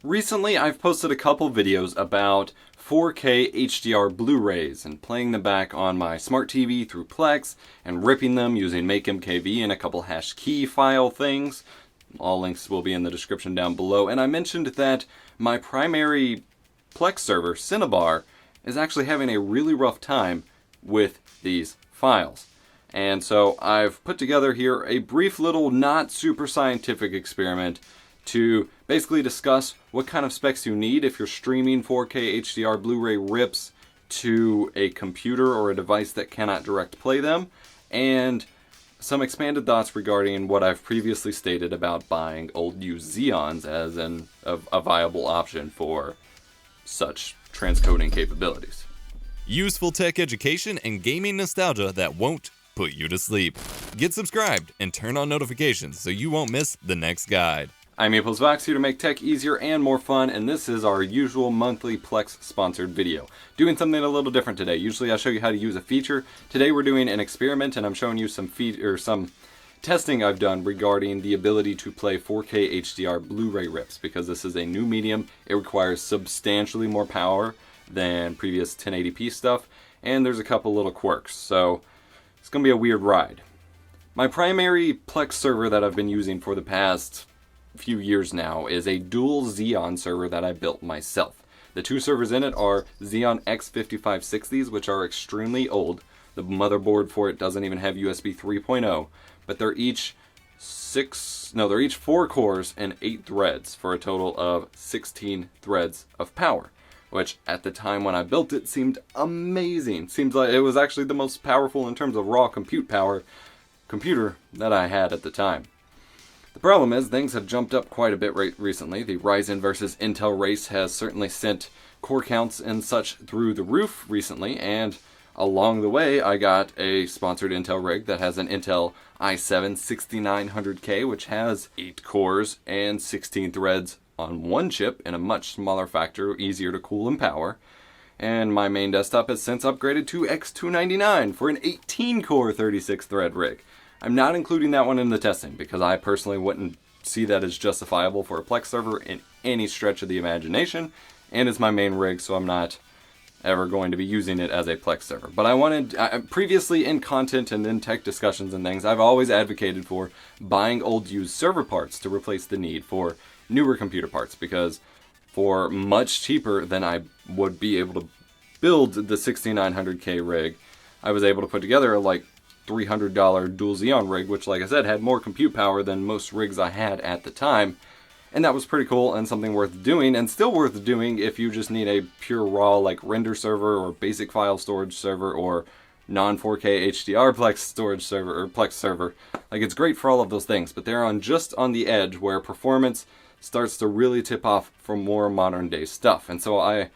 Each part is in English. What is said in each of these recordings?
Recently, I've posted a couple videos about 4K HDR Blu-rays and playing them back on my smart TV through Plex and ripping them using MakeMKV and a couple hash key file things. All links will be in the description down below. And I mentioned that my primary PLEX server, Cinnabar, is actually having a really rough time with these files. And so I've put together here a brief little not super scientific experiment to basically discuss what kind of specs you need if you're streaming 4K HDR Blu-ray rips to a computer or a device that cannot direct play them, and some expanded thoughts regarding what I've previously stated about buying old used Xeons as a viable option for such transcoding capabilities. Useful tech education and gaming nostalgia that won't put you to sleep. Get subscribed and turn on notifications so you won't miss the next guide. I'm EposVox, here to make tech easier and more fun, and this is our usual monthly Plex sponsored video. Doing something a little different today. Usually I show you how to use a feature. Today we're doing an experiment, and I'm showing you some testing I've done regarding the ability to play 4K HDR Blu-ray rips, because this is a new medium. It requires substantially more power than previous 1080p stuff, and there's a couple little quirks, so it's gonna be a weird ride. My primary Plex server that I've been using for the past few years now is a Dual Xeon server that I built myself. The two servers in it are Xeon X5560s, which are extremely old. The motherboard for it doesn't even have USB 3.0, but they're each 4 cores and 8 threads for a total of 16 threads of power, which at the time when I built it seemed amazing. Seems like it was actually the most powerful in terms of raw compute power computer that I had at the time. The problem is, things have jumped up quite a bit recently. The Ryzen versus Intel race has certainly sent core counts and such through the roof recently, and along the way I got a sponsored Intel rig that has an Intel i7-6900K, which has 8 cores and 16 threads on one chip in a much smaller factor, easier to cool and power. And my main desktop has since upgraded to X299 for an 18-core 36-thread rig. I'm not including that one in the testing because I personally wouldn't see that as justifiable for a Plex server in any stretch of the imagination, and it's my main rig, so I'm not ever going to be using it as a Plex server. But I wanted, previously in content and in tech discussions and things, I've always advocated for buying old used server parts to replace the need for newer computer parts, because for much cheaper than I would be able to build the 6900K rig, I was able to put together a $300 Dual Xeon rig, which, like I said, had more compute power than most rigs I had at the time. And that was pretty cool and something worth doing, and still worth doing if you just need a pure raw render server or basic file storage server or non-4K HDR Plex storage server or Plex server. It's great for all of those things, but they're just on the edge where performance starts to really tip off for more modern day stuff. And so I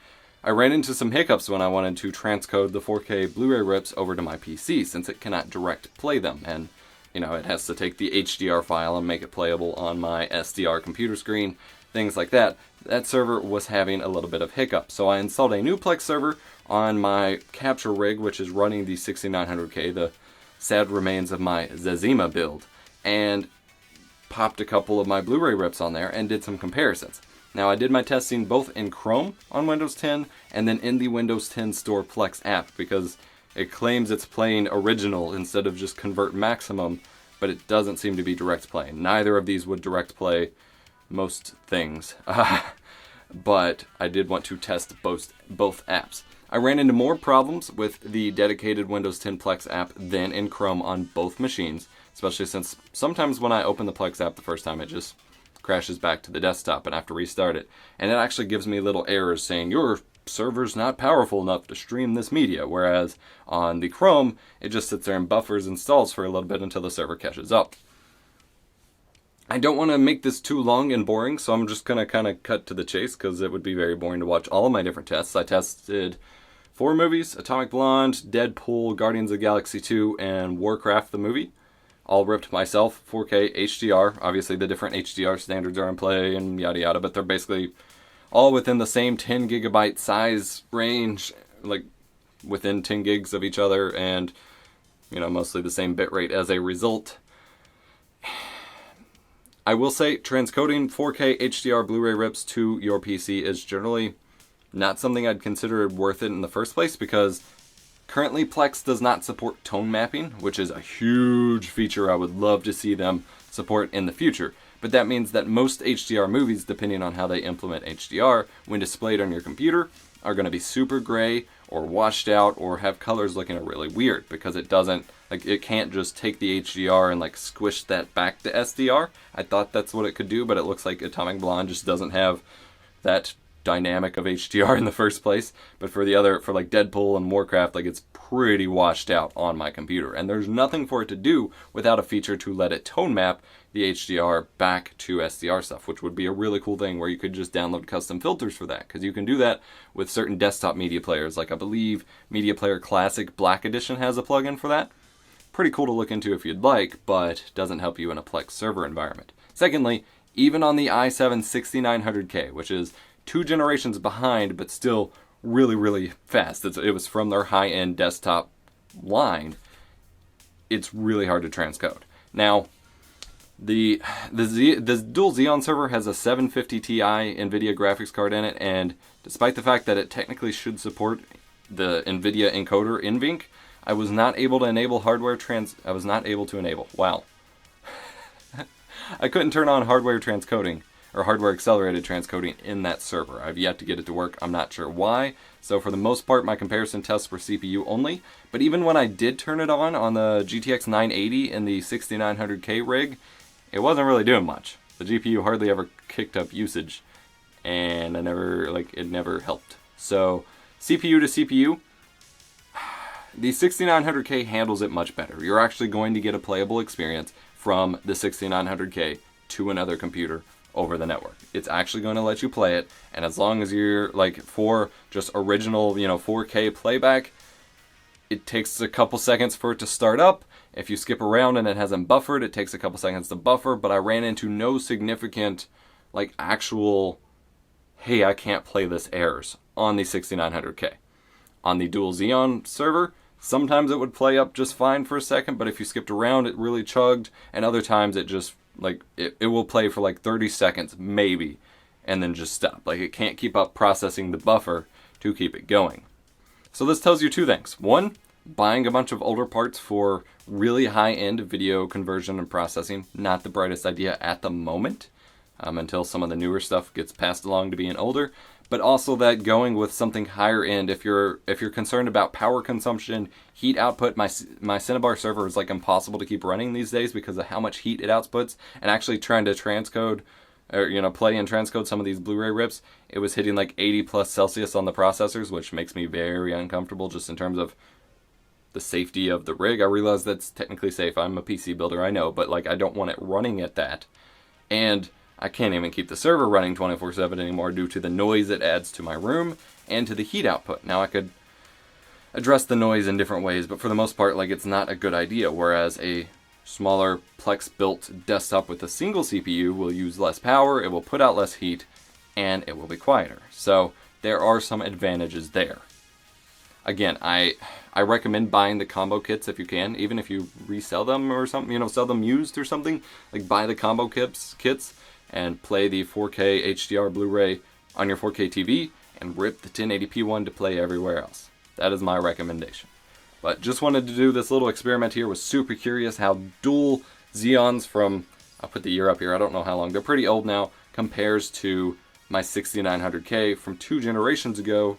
ran into some hiccups when I wanted to transcode the 4K Blu-ray rips over to my PC, since it cannot direct play them, and it has to take the HDR file and make it playable on my SDR computer screen, things like that. That server was having a little bit of hiccup, so I installed a new Plex server on my capture rig, which is running the 6900K, the sad remains of my Zezima build, and popped a couple of my Blu-ray rips on there and did some comparisons. Now, I did my testing both in Chrome on Windows 10 and then in the Windows 10 Store Plex app, because it claims it's playing original instead of just convert maximum, but it doesn't seem to be direct playing. Neither of these would direct play most things, but I did want to test both apps. I ran into more problems with the dedicated Windows 10 Plex app than in Chrome on both machines, especially since sometimes when I open the Plex app the first time, it just crashes back to the desktop and I have to restart it. And it actually gives me little errors saying, your server's not powerful enough to stream this media, whereas on the Chrome, it just sits there and buffers and stalls for a little bit until the server catches up. I don't want to make this too long and boring, so I'm just going to kind of cut to the chase, because it would be very boring to watch all of my different tests. I tested 4 movies: Atomic Blonde, Deadpool, Guardians of the Galaxy 2, and Warcraft the movie. All ripped myself, 4K HDR. Obviously the different HDR standards are in play and yada yada, but they're basically all within the same 10 gigabyte size range, within 10 gigs of each other, and mostly the same bitrate as a result. I will say transcoding 4K HDR BluRay rips to your PC is generally not something I'd consider worth it in the first place, because currently PLEX does not support tone mapping, which is a huge feature I would love to see them support in the future. But that means that most HDR movies, depending on how they implement HDR, when displayed on your computer, are going to be super gray or washed out or have colors looking really weird, because it doesn't, like, it can't just take the HDR and like squish that back to SDR. I thought that's what it could do, but it looks like Atomic Blonde just doesn't have that dynamic of HDR in the first place. But for the other, for like Deadpool and Warcraft, like, it's pretty washed out on my computer, and there's nothing for it to do without a feature to let it tone map the HDR back to SDR stuff, which would be a really cool thing where you could just download custom filters for that, because you can do that with certain desktop media players. Like, I believe Media Player Classic Black Edition has a plugin for that. Pretty cool to look into if you'd like, but doesn't help you in a PLEX server environment. Secondly, even on the i7-6900K, which is 2 generations behind, but still really, really fast. It was from their high-end desktop line. It's really hard to transcode. Now, the Dual Xeon server has a 750 Ti NVIDIA graphics card in it, and despite the fact that it technically should support the NVIDIA encoder NVENC, I was not able to enable wow. I couldn't turn on hardware transcoding, or hardware accelerated transcoding, in that server. I've yet to get it to work. I'm not sure why. So for the most part, my comparison tests were CPU only. But even when I did turn it on the GTX 980 in the 6900K rig, it wasn't really doing much. The GPU hardly ever kicked up usage, and it never helped. So CPU to CPU, the 6900K handles it much better. You're actually going to get a playable experience from the 6900K to another computer over the network. It's actually going to let you play it, and as long as you're like for just original, 4K playback, it takes a couple seconds for it to start up. If you skip around and it hasn't buffered, it takes a couple seconds to buffer, but I ran into no significant, like, actual, hey, I can't play this errors on the 6900K. On the Dual Xeon server, sometimes it would play up just fine for a second, but if you skipped around, it really chugged, and other times it just, like, it will play for like 30 seconds, maybe, and then just stop. Like, it can't keep up processing the buffer to keep it going. So this tells you two things. One, buying a bunch of older parts for really high-end video conversion and processing, not the brightest idea at the moment, until some of the newer stuff gets passed along to being older. But also that going with something higher end, if you're concerned about power consumption, heat output, my Cinnabar server is like impossible to keep running these days because of how much heat it outputs. And actually trying to transcode, or play and transcode some of these BluRay rips, it was hitting like 80 plus Celsius on the processors, which makes me very uncomfortable just in terms of the safety of the rig. I realize that's technically safe. I'm a PC builder, I know, but like, I don't want it running at that. And I can't even keep the server running 24/7 anymore due to the noise it adds to my room and to the heat output. Now, I could address the noise in different ways, but for the most part, like, it's not a good idea, whereas a smaller PLEX built desktop with a single CPU will use less power, it will put out less heat, and it will be quieter. So there are some advantages there. Again, I recommend buying the combo kits if you can, even if you resell them or something, sell them used or something. Like, buy the combo kits and play the 4K HDR Blu-ray on your 4K TV and rip the 1080p one to play everywhere else. That is my recommendation. But just wanted to do this little experiment here. Was super curious how Dual Xeons from, I'll put the year up here, I don't know how long, they're pretty old now, compares to my 6900K from 2 generations ago,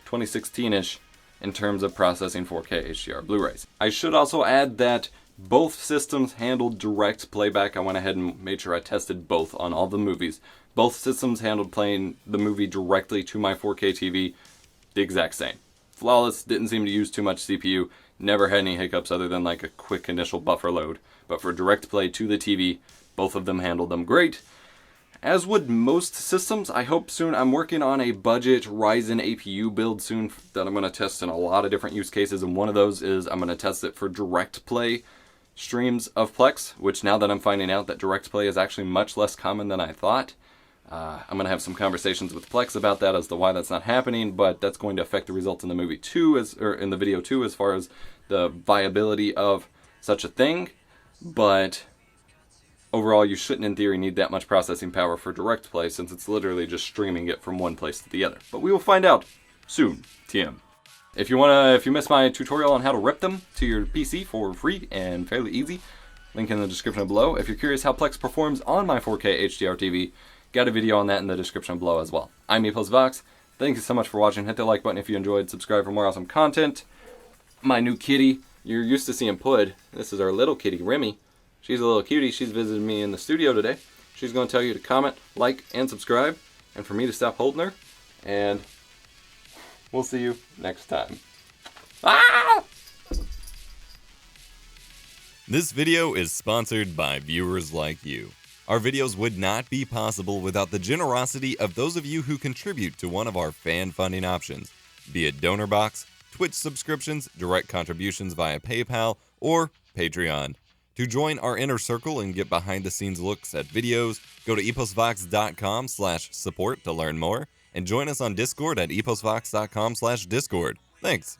2016-ish, in terms of processing 4K HDR Blu-rays. I should also add that both systems handled direct playback. I went ahead and made sure I tested both on all the movies. Both systems handled playing the movie directly to my 4K TV the exact same. Flawless, didn't seem to use too much CPU, never had any hiccups other than like a quick initial buffer load. But for direct play to the TV, both of them handled them great. As would most systems, I hope soon. I'm working on a budget Ryzen APU build soon that I'm going to test in a lot of different use cases, and one of those is I'm going to test it for direct play streams of PLEX, which now that I'm finding out that direct play is actually much less common than I thought, I'm going to have some conversations with PLEX about that as to why that's not happening, but that's going to affect the results in the movie too, or in the video too, as far as the viability of such a thing. But Overall, you shouldn't in theory need that much processing power for direct play since it's literally just streaming it from one place to the other. But we will find out soon, TM. If you missed my tutorial on how to rip them to your PC for free and fairly easy, link in the description below. If you're curious how PLEX performs on my 4K HDR TV, got a video on that in the description below as well. I'm EposVox. Thank you so much for watching. Hit the like button if you enjoyed. Subscribe for more awesome content. My new kitty, you're used to seeing Pud. This is our little kitty, Remy. She's a little cutie. She's visited me in the studio today. She's going to tell you to comment, like, and subscribe, and for me to stop holding her. And we'll see you next time. Ah! This video is sponsored by viewers like you. Our videos would not be possible without the generosity of those of you who contribute to one of our fan funding options, be it donor box, Twitch subscriptions, direct contributions via PayPal, or Patreon. To join our inner circle and get behind the scenes looks at videos, go to eposvox.com/support to learn more, and join us on Discord at eposvox.com/discord. Thanks.